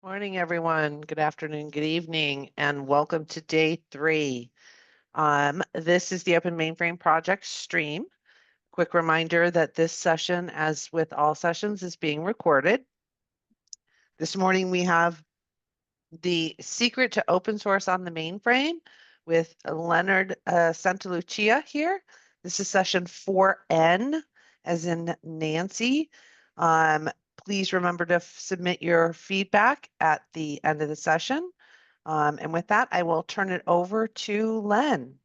Morning, everyone. Good afternoon, good evening, and welcome to day 3. This is the Open Mainframe Project stream. Quick reminder that this session, as with all sessions, is being recorded. This morning we have the secret to open source on the mainframe with Leonard Santalucia here. This is session 4N, as in Nancy. Please remember to submit your feedback at the end of the session. And with that, I will turn it over to Len.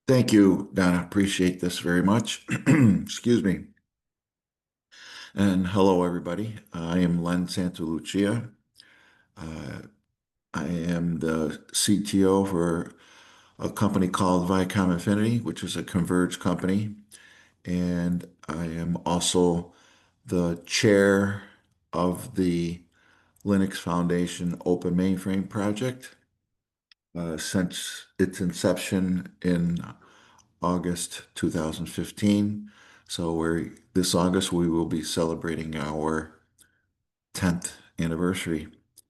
Thank you, Donna. Appreciate this very much. Excuse me. And hello, everybody. I am Len Santalucia. Uh, I am the CTO for a company called Vicom Infinity, which is a converged company. And I am also the chair of the Linux Foundation Open Mainframe project since its inception in August 2015. So this August we will be celebrating our 10th anniversary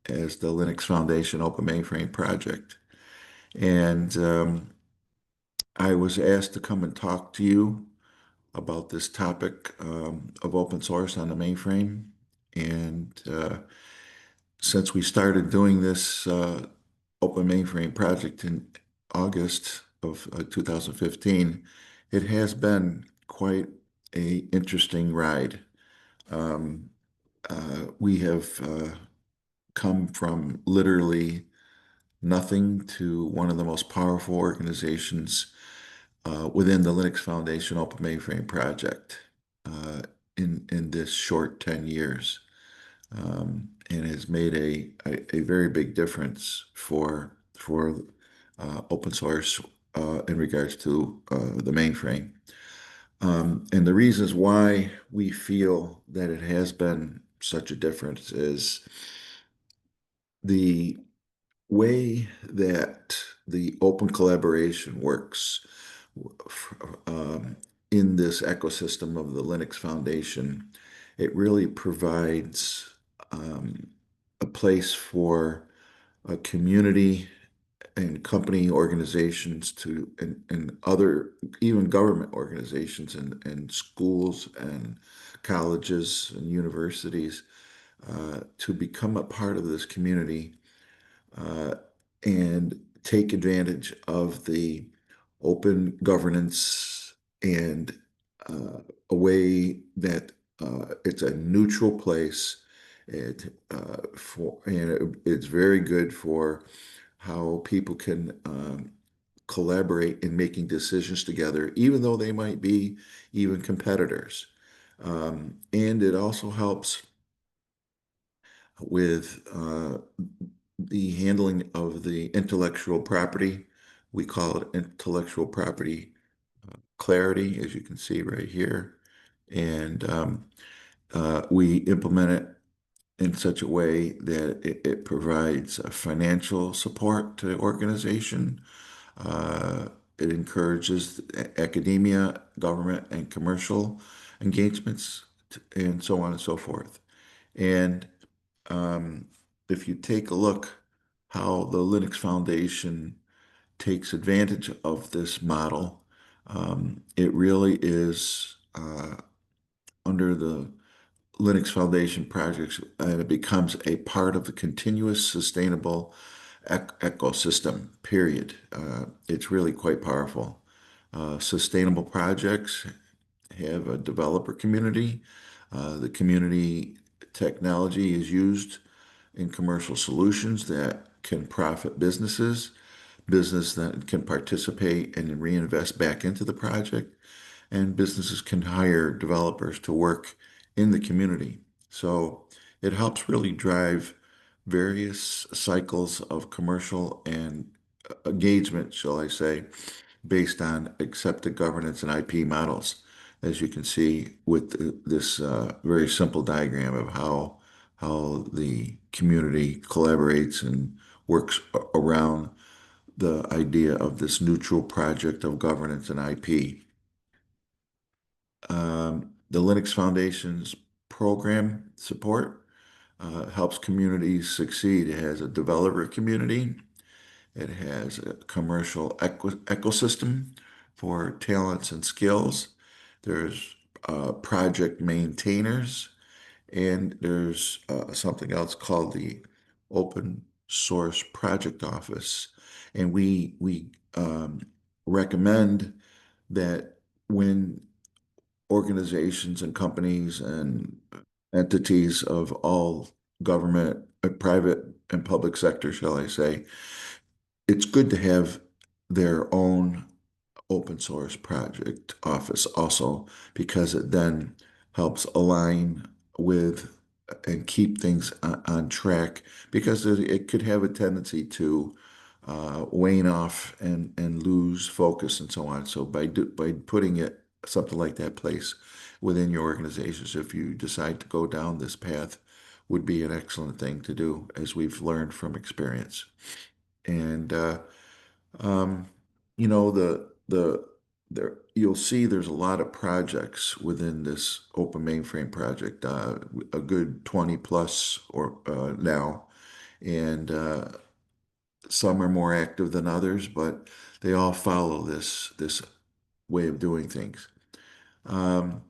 as the Linux Foundation Open Mainframe project. And I was asked to come and talk to you about this topic of open source on the mainframe. And since we started doing this Open Mainframe project in August of 2015, it has been quite a interesting ride. Um, we have come from literally nothing to one of the most powerful organizations within the Linux Foundation Open Mainframe project in this short 10 years. And has made a very big difference for open source in regards to the mainframe. And the reasons why we feel that it has been such a difference is the way that the open collaboration works um, in this ecosystem of the Linux Foundation. It really provides a place for a community and company organizations and other, even government organizations and schools and colleges and universities to become a part of this community uh, and take advantage of the open governance and a way that it's a neutral place. It's very good for how people can collaborate in making decisions together, even though they might be even competitors. And it also helps with the handling of the intellectual property. We call it intellectual property clarity, as you can see right here. And we implement it in such a way that it provides financial support to the organization. Uh, it encourages academia, government, and commercial engagements, and so on and so forth. And um, if you take a look how the Linux Foundation takes advantage of this model, it really is under the Linux Foundation projects, and it becomes a part of the continuous sustainable ecosystem, period. It's really quite powerful. Sustainable projects have a developer community. The community technology is used in commercial solutions that can profit businesses, business that can participate and reinvest back into the project, and businesses can hire developers to work in the community. So it helps really drive various cycles of commercial and engagement, shall I say, based on accepted governance and IP models, as you can see with this very simple diagram of how the community collaborates and works around the idea of this neutral project of governance and IP. The Linux Foundation's program support. helps communities succeed. It has a developer community. It has a commercial ecosystem for talents and skills. There's project maintainers, and there's something else called the Open Source Project Office. And we recommend that when organizations and companies and entities of all government, private and public sector, shall I say, it's good to have their own open source project office also, because it then helps align with and keep things on track, because it could have a tendency to wane off and lose focus and so on. So by putting it something like that place within your organizations, if you decide to go down this path, would be an excellent thing to do, as we've learned from experience. And um, the there you'll see there's a lot of projects within this open mainframe project, a good 20 plus or now, and some are more active than others, but they all follow this way of doing things. Um,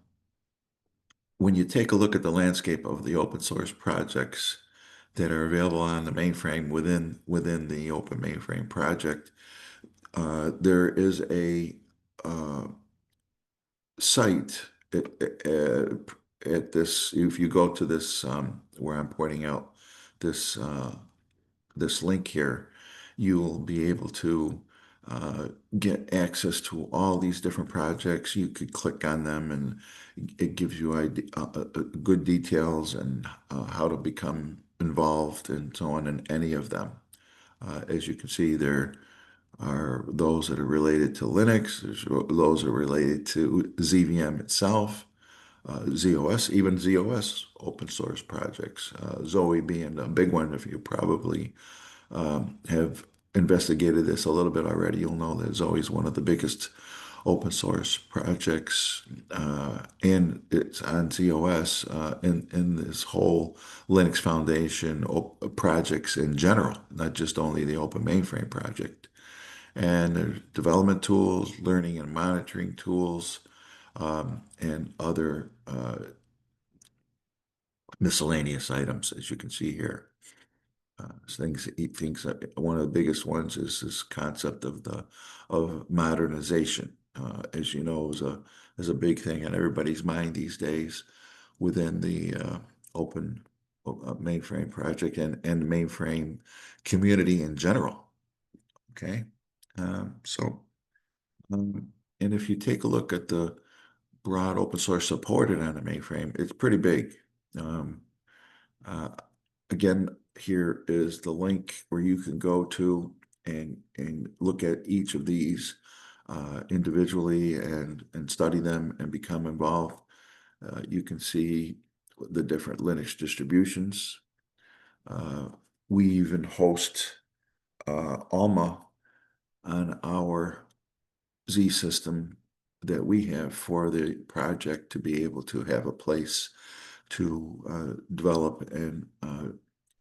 when you take a look at the landscape of the open source projects that are available on the mainframe within the open mainframe project, there is a uh, site at this. If you go to this, where I'm pointing out this this link here, you will be able to uh, get access to all these different projects. You could click on them, and it gives you good details and how to become involved and so on in any of them. As you can see, there are those that are related to Linux, there's those that are related to ZVM itself, ZOS, even ZOS open source projects, Zoe being a big one. If you probably have investigated this a little bit already, you'll know that Zoe is one of the biggest open source projects, and it's on ZOS in this whole Linux Foundation projects in general, not just only the Open Mainframe project. And there's development tools, learning and monitoring tools, and other miscellaneous items, as you can see here. Things. One of the biggest ones is this concept of modernization. As you know, is a big thing on everybody's mind these days within the open mainframe project and mainframe community in general. Okay, so. Um, and if you take a look at the broad open source supported on the mainframe, it's pretty big. Um, uh, Again, here is the link where you can go to and look at each of these individually and study them and become involved. You can see the different Linux distributions. Uh, we even host Alma on our Z system that we have for the project to be able to have a place to develop and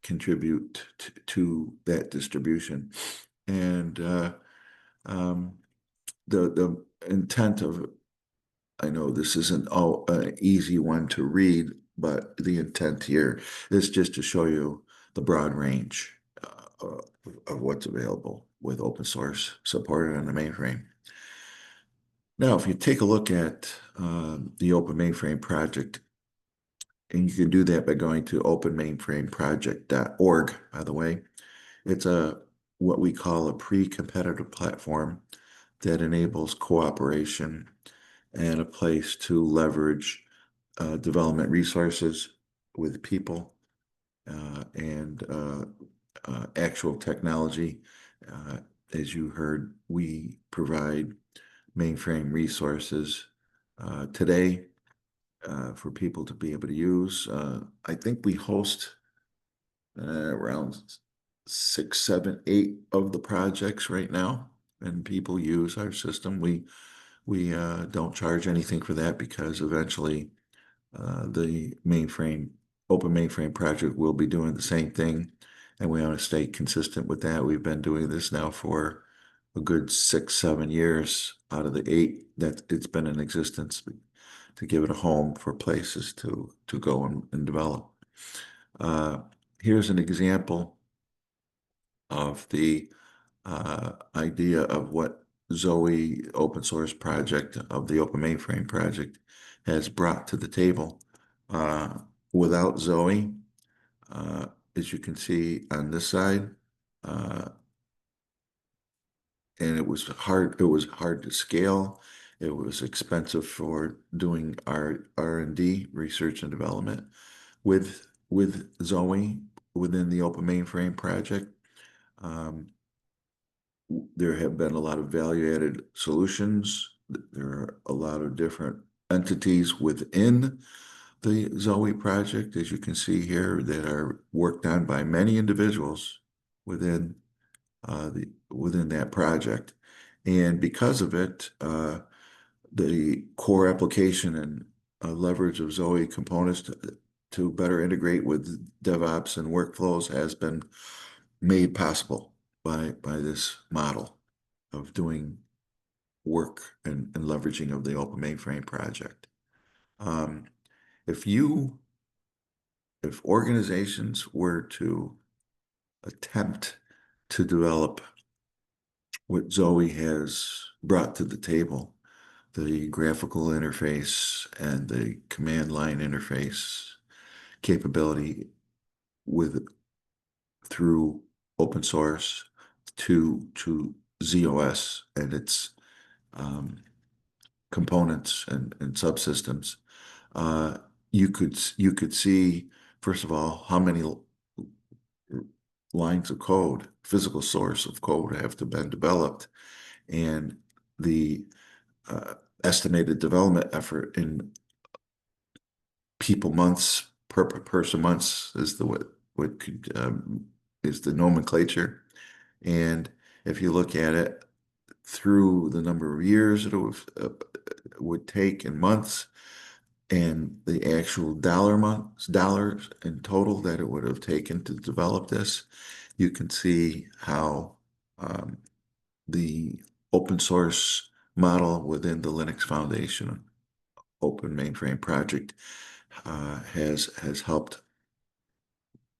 contribute to that distribution. And um, the intent of, I know this isn't all an easy one to read, but the intent here is just to show you the broad range of what's available with open source supported on the mainframe. Now, if you take a look at the Open Mainframe project, and you can do that by going to openmainframeproject.org, by the way, it's a what we call a pre-competitive platform that enables cooperation and a place to leverage development resources with people and actual technology. Uh, as you heard, we provide mainframe resources today for people to be able to use. I think we host around 6, 7, 8 of the projects right now, and people use our system. We don't charge anything for that, because eventually the mainframe Open Mainframe project will be doing the same thing, and we want to stay consistent with that. We've been doing this now for a good 6, 7 years out of the 8 that it's been in existence to give it a home for places to go and develop. Uh, Here's an example of the idea of what Zoe open source project of the Open Mainframe project has brought to the table. Uh, Without Zoe, uh, as you can see on this side, uh, and it was hard to scale. It was expensive for doing R&D, research and development with Zoe within the Open Mainframe project. Um, there have been a lot of value-added solutions. There are a lot of different entities within the Zoe project, as you can see here, that are worked on by many individuals within within that project. And because of it, the core application and leverage of Zoe components to better integrate with DevOps and workflows has been made possible by this model of doing work and leveraging of the Open Mainframe project. Um, if you if organizations were to attempt to develop what Zoe has brought to the table, the graphical interface and the command line interface capability with through open source to ZOS and its um, components and subsystems, uh, you could see first of all how many lines of code, physical source of code have to been developed, and the uh, estimated development effort in people months per person months is the what could is the nomenclature. And if you look at it through the number of years it would take in months and the actual dollars in total that it would have taken to develop this, you can see how um, the open source model within the Linux Foundation Open Mainframe project has helped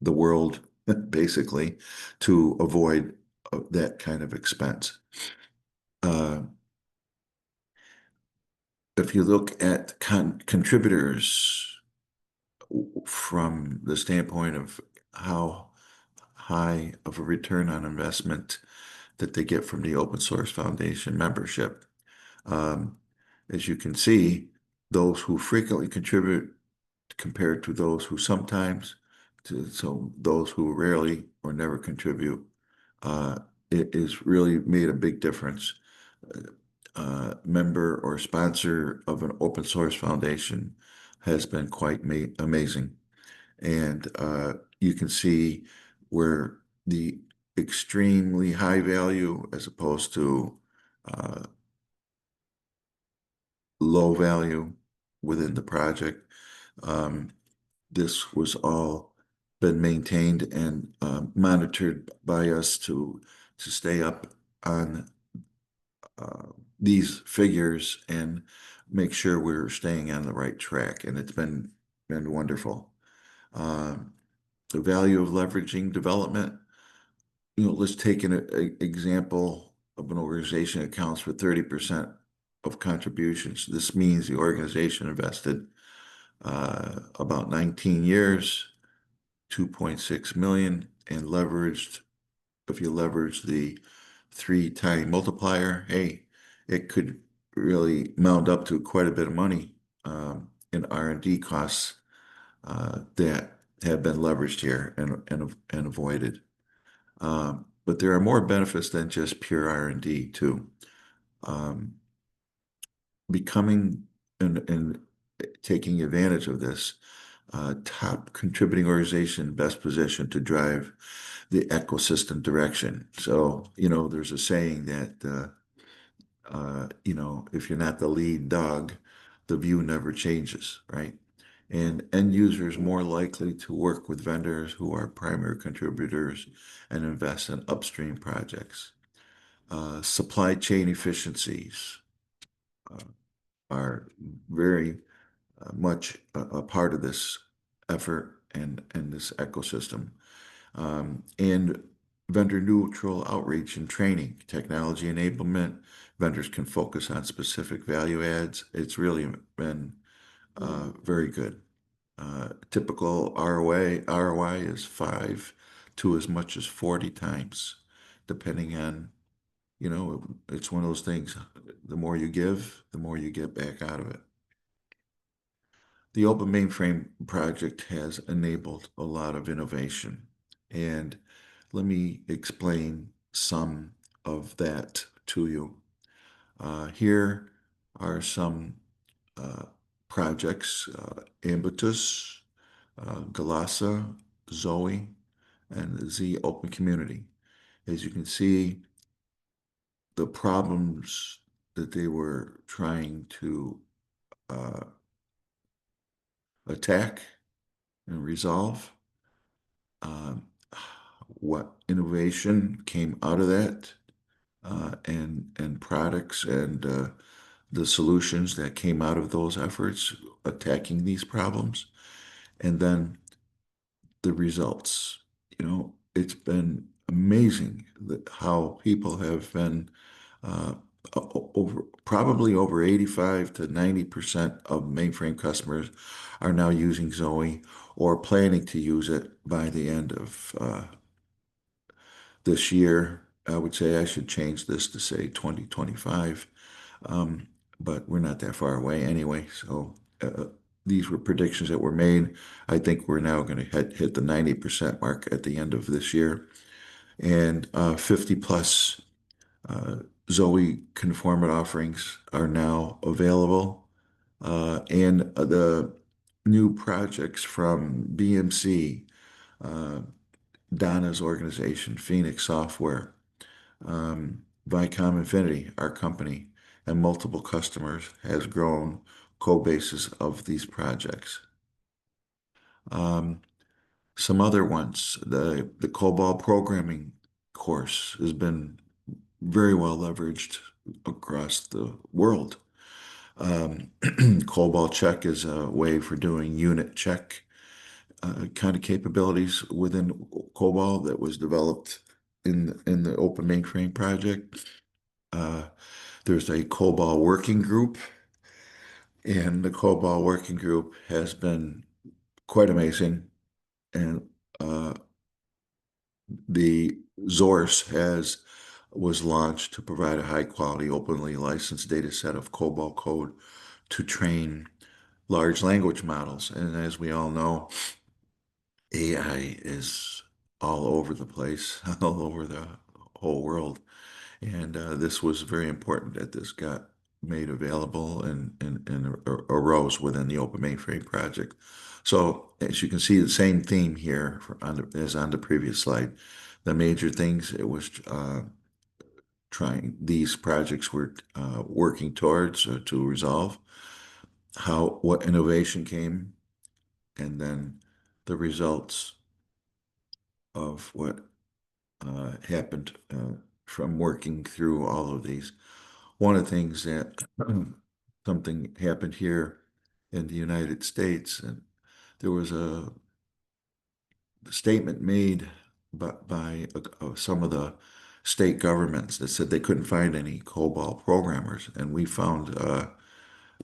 the world basically to avoid that kind of expense. Uh, if you look at contributors from the standpoint of how high of a return on investment that they get from the Open Source Foundation membership, um, as you can see, those who frequently contribute compared to those who sometimes, so those who rarely or never contribute, it is really made a big difference. Member or sponsor of an open source foundation has been quite amazing. And you can see where the extremely high value as opposed to uh, low value within the project. Um, this was all been maintained and monitored by us to stay up on uh, these figures and make sure we're staying on the right track. And it's been wonderful. Um, the value of leveraging development. Let's take an example of an organization that accounts for 30% of contributions. This means the organization invested about 19 years, 2.6 million, and leveraged, if you leverage the 3-time multiplier, hey, it could really mount up to quite a bit of money in R&D costs that have been leveraged here and avoided. But there are more benefits than just pure R&D too. Um, Becoming and taking advantage of this top contributing organization, best position to drive the ecosystem direction. So, there's a saying that, if you're not the lead dog, the view never changes, right? and end users more likely to work with vendors who are primary contributors and invest in upstream projects. Supply chain efficiencies uh, are very much a part of this effort and this ecosystem. And vendor neutral outreach and training, technology enablement. Vendors can focus on specific value adds. It's really been very good. Typical ROI is 5 to as much as 40 times, depending on, it's one of those things. The more you give, the more you get back out of it. The Open Mainframe project has enabled a lot of innovation. And let me explain some of that to you. Here are some uh, projects, Ambitus, Galasa, Zoe, and Z Open Community. As you can see, the problems that they were trying to uh, attack and resolve, um, what innovation came out of that, and products and the solutions that came out of those efforts attacking these problems, and then the results. It's been amazing that how people have been probably over 85 to 90% of mainframe customers are now using Zoe or planning to use it by the end of this year. I would say I should change this to say 2025, um, but we're not that far away anyway. So these were predictions that were made. I think we're now going to hit the 90% mark at the end of this year, and 50 plus uh, Zoe conformant offerings are now available, and the new projects from BMC, uh, Donna's organization, Phoenix Software, Vicom Infinity, our company, and multiple customers has grown code bases of these projects. Um, some other ones, the COBOL programming course has been very well leveraged across the world. COBOL check is a way for doing unit check kind of capabilities within COBOL that was developed in the Open Mainframe project. Uh, there's a COBOL working group, and the COBOL working group has been quite amazing. And the Zorse was launched to provide a high quality, openly licensed data set of COBOL code to train large language models. And as we all know, AI is all over the place, all over the whole world. And this was very important that this got made available and arose within the Open Mainframe project. So as you can see, the same theme here as on the previous slide. The major things it was these projects were working towards to resolve, what innovation came, and then the results of what happened from working through all of these. One of the things that something happened here in the United States, and there was a statement made by some of the state governments that said they couldn't find any COBOL programmers, and we found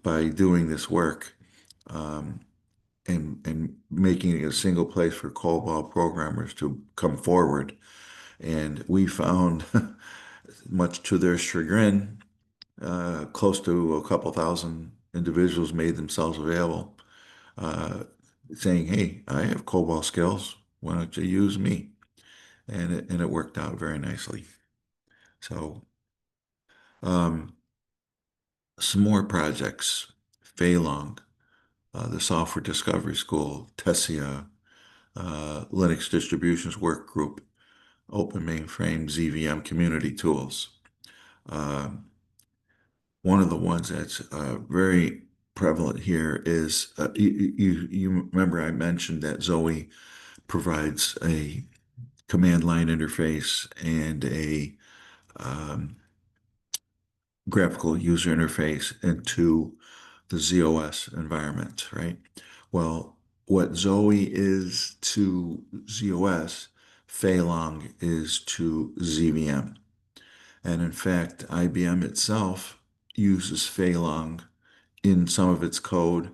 by doing this work um, and making it a single place for COBOL programmers to come forward, and we found, much to their chagrin, close to a couple thousand individuals made themselves available, uh, saying, "Hey, I have COBOL skills. Why don't you use me?" And it worked out very nicely. So, um, some more projects: Feilong, the Software Discovery School, Tessia, Linux Distributions Work Group, Open Mainframe, ZVM Community Tools. Um, One of the ones that's very prevalent here is you remember I mentioned that Zoe provides a command line interface and a um, graphical user interface into the ZOS environment, right? Well, what Zoe is to ZOS, Feilong is to ZVM. And in fact, IBM itself uses Feilong in some of its code.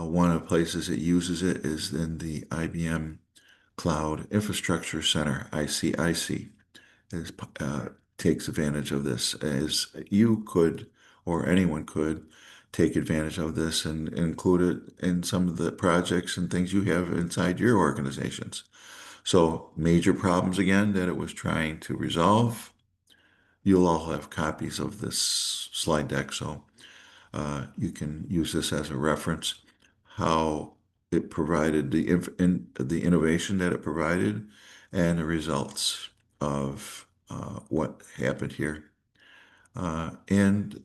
One of the places it uses it is in the IBM Cloud Infrastructure Center, ICIC, is, takes advantage of this, as you could, or anyone could, take advantage of this and include it in some of the projects and things you have inside your organizations. So major problems again that it was trying to resolve. You'll all have copies of this slide deck, so you can use this as a reference. How it provided the innovation that it provided and the results of what happened here. And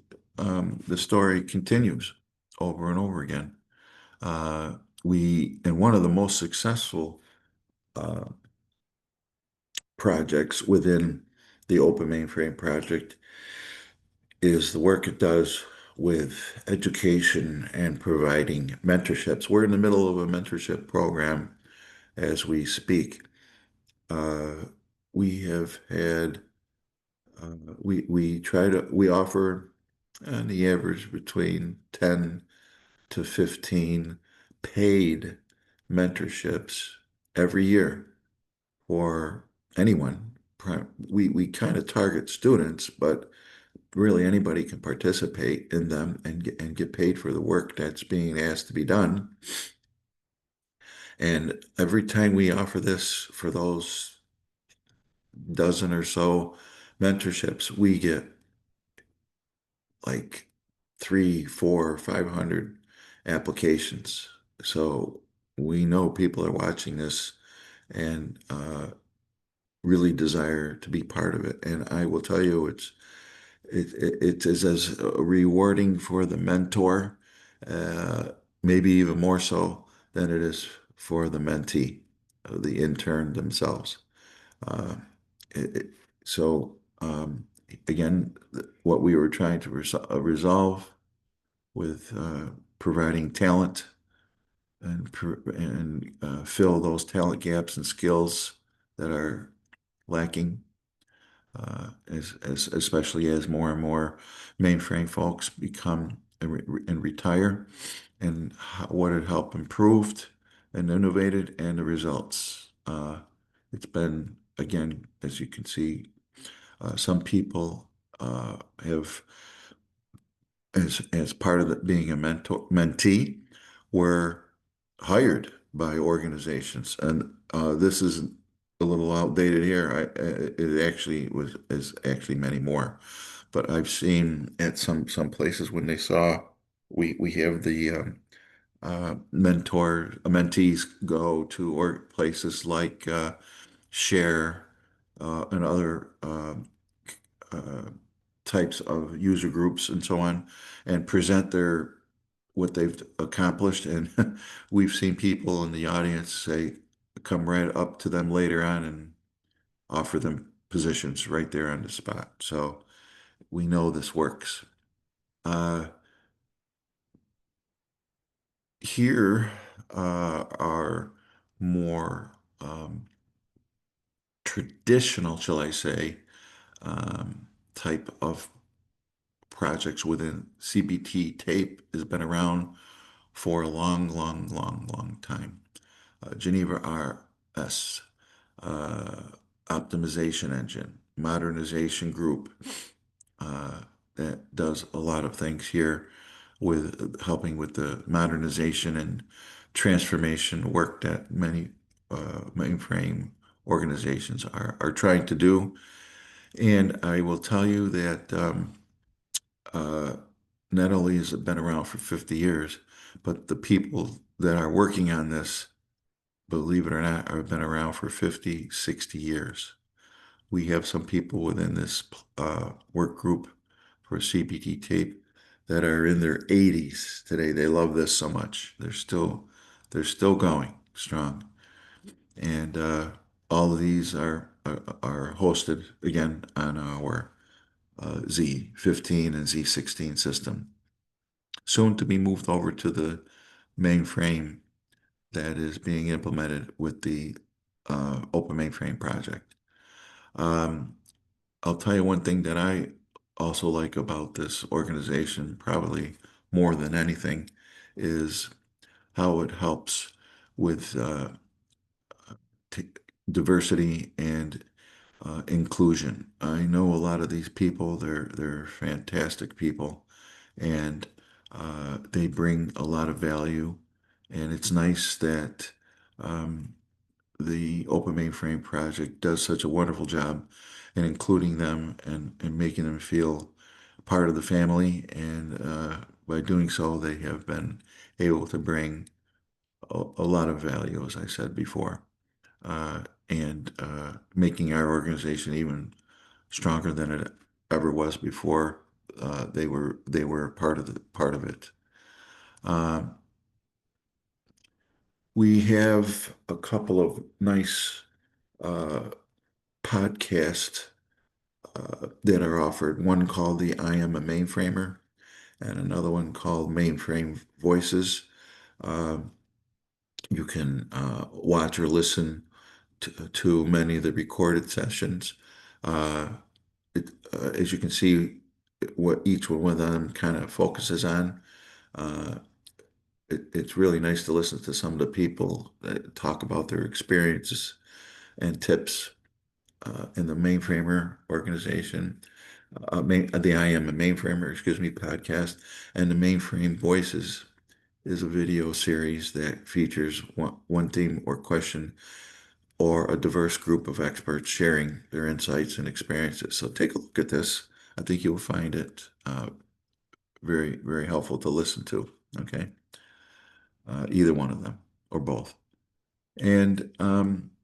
the story continues over and over again. And one of the most successful uh, projects within the Open Mainframe project is the work it does with education and providing mentorships. We're in the middle of a mentorship program as we speak. Uh, we have had we offer on the average between 10 to 15 paid mentorships every year for anyone. We kind of target students, but really anybody can participate in them and get paid for the work that's being asked to be done. And every time we offer this for those dozen or so mentorships, we get like 3, 4, 500 applications. So we know people are watching this and really desire to be part of it. And I will tell you, it is as rewarding for the mentor, uh, maybe even more so than it is for the mentee, the intern themselves. Uh, it, it- so again, what we were trying to resolve with providing talent and fill those talent gaps and skills that are lacking, especially as more and more mainframe folks become and retire, and what it helped improved and innovated and the results. It's been, again, as you can see, some people have, as part of being a mentee, were hired by organizations, and this is a little outdated here. It actually is actually many more, but I've seen at some places when they saw we have the mentees go to or places like Share and other uh, types of user groups and so on, and present their what they've accomplished. And we've seen people in the audience say, come right up to them later on and offer them positions right there on the spot. So we know this works. Uh, Here are more traditional, shall I say, type of projects within CBT. Tape has been around for a long, long, long, long time. Geneva RS, uh, optimization engine, modernization group, uh, that does a lot of things here with helping with the modernization and transformation work that many mainframe organizations are trying to do. And I will tell you that uh, not only has it been around for 50 years, but the people that are working on this, believe it or not, have been around for 50, 60 years. We have some people within this work group for CPT tape that are in their 80s today. They love this so much. They're still going strong. And all of these are hosted again on our Z15 and Z16 system, soon to be moved over to the mainframe that is being implemented with the Open Mainframe project. Um, I'll tell you one thing that I also like about this organization, probably more than anything, is how it helps with t- diversity and inclusion. I know a lot of these people; they're fantastic people, and they bring a lot of value. And it's nice that um, the Open Mainframe project does such a wonderful job in including them and making them feel part of the family. And by doing so, they have been able to bring a lot of value, as I said before, uh, and making our organization even stronger than it ever was before. They were part of it. Um, we have a couple of nice uh, podcasts that are offered. One called the I Am a Mainframer, and another one called Mainframe Voices. Um, you can watch or listen to many of the recorded sessions. Uh, as you can see, what each one of them kind of focuses on. Uh, it's really nice to listen to some of the people that talk about their experiences and tips in the Mainframer organization, the I Am a Mainframer, excuse me, podcast, and the Mainframe Voices is a video series that features one theme or question or a diverse group of experts sharing their insights and experiences. So take a look at this. I think you'll find it very, very helpful to listen to. Okay, either one of them or both. And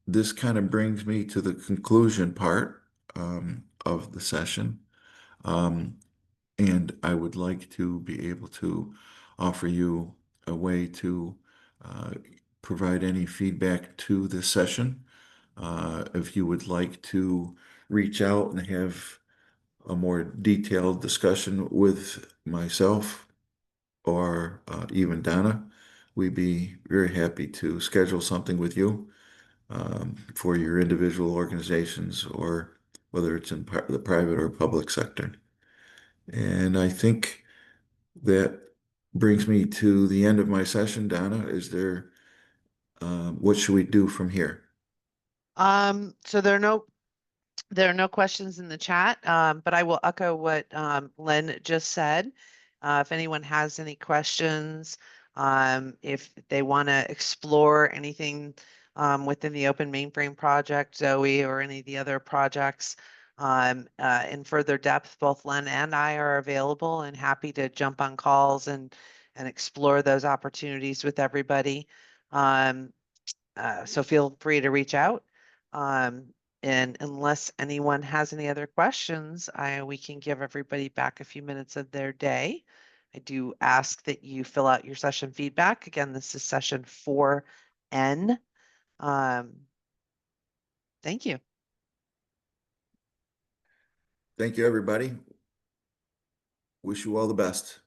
this kind of brings me to the conclusion part of the session. Um, and I would like to be able to offer you a way to uh, provide any feedback to this session. If you would like to reach out and have a more detailed discussion with myself or even Donna, we'd be very happy to schedule something with you for your individual organizations or whether it's in the private or public sector. And I think that brings me to the end of my session. Donna, what should we do from here? So there are no questions in the chat, but I will echo what Len just said. If anyone has any questions, if they want to explore anything within the Open Mainframe project, Zoe, or any of the other projects in further depth, both Len and I are available and happy to jump on calls and explore those opportunities with everybody. Um, so feel free to reach out. Um, and unless anyone has any other questions, we can give everybody back a few minutes of their day. I do ask that you fill out your session feedback. Again, this is session 4N. Um, thank you. Thank you, everybody. Wish you all the best.